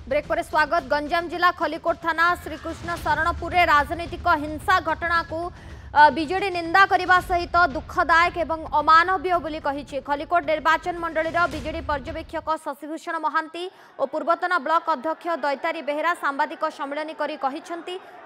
Break पर स्वागत। गंजाम जिला खलिकोट थाना श्रीकृष्ण शरणपुर राजनीतिक हिंसा घटना को बीजेडी निंदा करने सहित दुखदायक एवं अमानवीय बोली कही। खलिकोट निर्वाचन मंडली बीजेडी पर्यवेक्षक शशिभूषण महांती और पूर्वतन ब्लॉक अध्यक्ष दैतारी बेहेरा सांबादिक सम्मेलन करी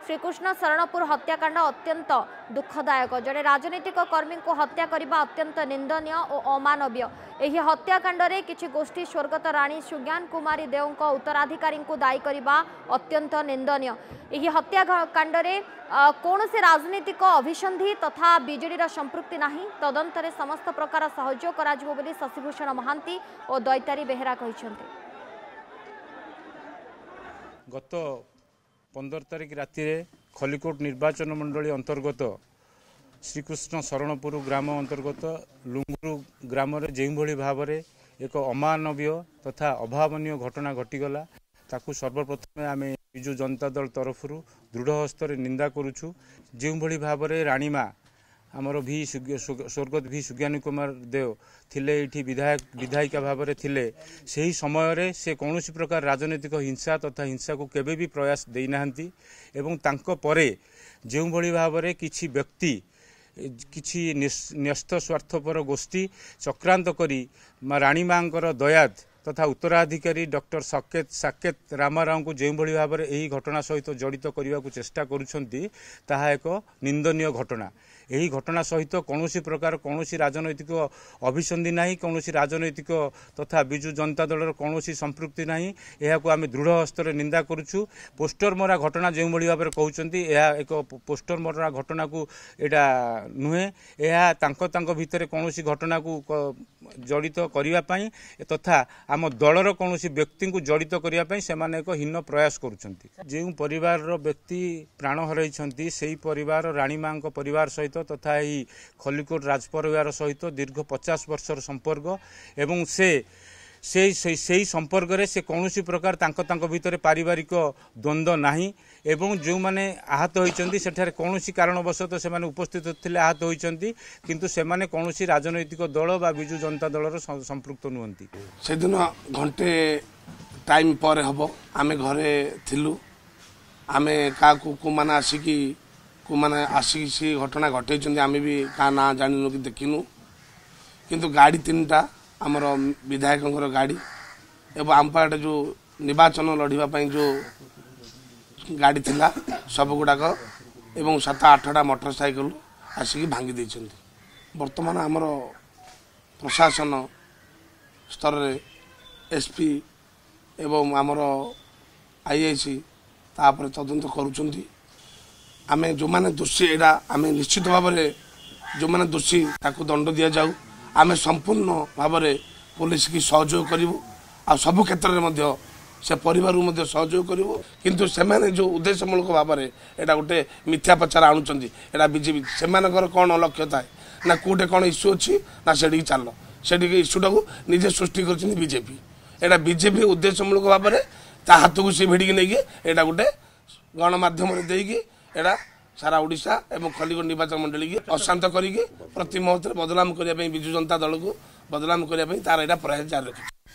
श्रीकृष्ण शरणपुर हत्याकांड अत्यंत दुखदायक। जड़े राजनीतिक कर्मी को हत्या करने अत्यंत निंदनीय और अमानवीय। यह हत्याकांड में किसी गोष्ठी स्वर्गत राणी सुज्ञान कुमारी देव उत्तराधिकारी को दायी करने अत्यंत निंदनीय। यह हत्याकांड में कौन से राजनीतिक अभिसंधि तथा बीजेडी संपृक्ति नहीं। तदंतर समस्त प्रकार सहयोग करा शशिभूषण महांती और दैतारी बेहेरा कहते। गत 15 तारिख राति खलिकोट निर्वाचन मंडली अंतर्गत श्रीकृष्ण शरणपुर ग्राम अंतर्गत लुंगुरु ग्राम जो भाव में एक अमानवीय तथा अभावनीय घटना घटीगला ताकू सर्वप्रथमे आम विजु जनता दल तरफ दृढ़ हस्त निंदा करुचु। जो भाव में राणीमा आमर भी स्वर्गत भी सुज्ञानी कुमार देव थिले इठी विधायिका भाव में थिले सही समय रे से कौन प्रकार राजनीतिक हिंसा तथा हिंसा को केबे भी प्रयास देना एवं तांको परे जो भाव में किछि व्यक्ति किछि न्यस्त स्वार्थपर गोष्ठी चक्रांत करी राणी मांकर दयाद तथा उत्तराधिकारी डॉक्टर साकेत रामाराव को जो भाव में यही घटना सहित जड़ित करने को चेष्टा करुछंती ताहा एक निंदनीय घटना। यही घटना सहित कौन प्रकार कौन राजनैतिक अभिसंधि नहीं, कौन राजनैतिक तथा विजु जनता दल कौन संपृक्ति नहीं। यह आम दृढ़ हस्तर निंदा करुचु। पोस्टर मरा घटना जो भाव में कहते एक पोस्टर मरा घटना को यहाँ नुहे, यह भितर कौन घटना को जड़ित करने तथा आम दलर कौन व्यक्ति को जड़ित करने से एक हीन प्रयास करुछंती। जो परिवार व्यक्ति प्राण हरई से परिवार राणी मां परिवार सहित तथा यही खलिकोट राजपरिवार सहित दीर्घ 50 वर्षर संपर्क एवं से संपर्क रे से कौन प्रकार तांको भितर पारिवारिक द्वंद्व नहीं एवं जो माने आहत होइचंती सेठारे कौन कारणवशत से माने उपस्थित थिले आहत होइचंती किंतु से माने कौन राजनैतिक दल बा विजु जनता दलर संपृक्त नुहंती। से दिन घंटे टाइम पर हबो आमे घरे थिलु। आमे का को माने आसिकी को माने आसिकी से घटना घटैचंती आमे भी का ना जानिनु कि देखिनु किंतु गाड़ी 3टा आमर विधायक गाड़ी एवं आम पाटे जो निर्वाचन लड़ापी जो गाड़ी थिला सब गुड़ाक एवं 7-8टा मोटरसाइकल आसिक भांगी देइछंती। वर्तमान आमर प्रशासन स्तर रे एसपी एवं आमर आईआईसी तापर तदंत करुचंती। आमे जो माने दोषी एडा आमे निश्चित भाव में जो माने दोषी ताकू दंड दिया जाऊ। आमे संपूर्ण भाव में पुलिस की सहयोग करूँ आ सबु क्षेत्र में से परिवार मध्य सहयोग करूँ किंतु से जो उद्देश्यमूलक भाव में एटा गोटे मिथ्या प्रचार आणुचंती एटा बीजेपी से कौन लक्ष्य थाए ना कौटे कौन इश्यू अच्छी ना से चल से इश्यूटा को निजे सृष्टि कर बीजेपी एटा बीजेपी उद्देश्यमूलक भाव में ता हाथ को सी भिड़ी नहीं एटा गोटे गणमाध्यम देकी एटा सारा ओडिशा एवं खलिकोट निर्वाचन मंडली की अशांत करके प्रति मुहूर्त बदनाम करने विजु जनता दल को बदनाम करने तार यहाँ प्रयास जारी रखी।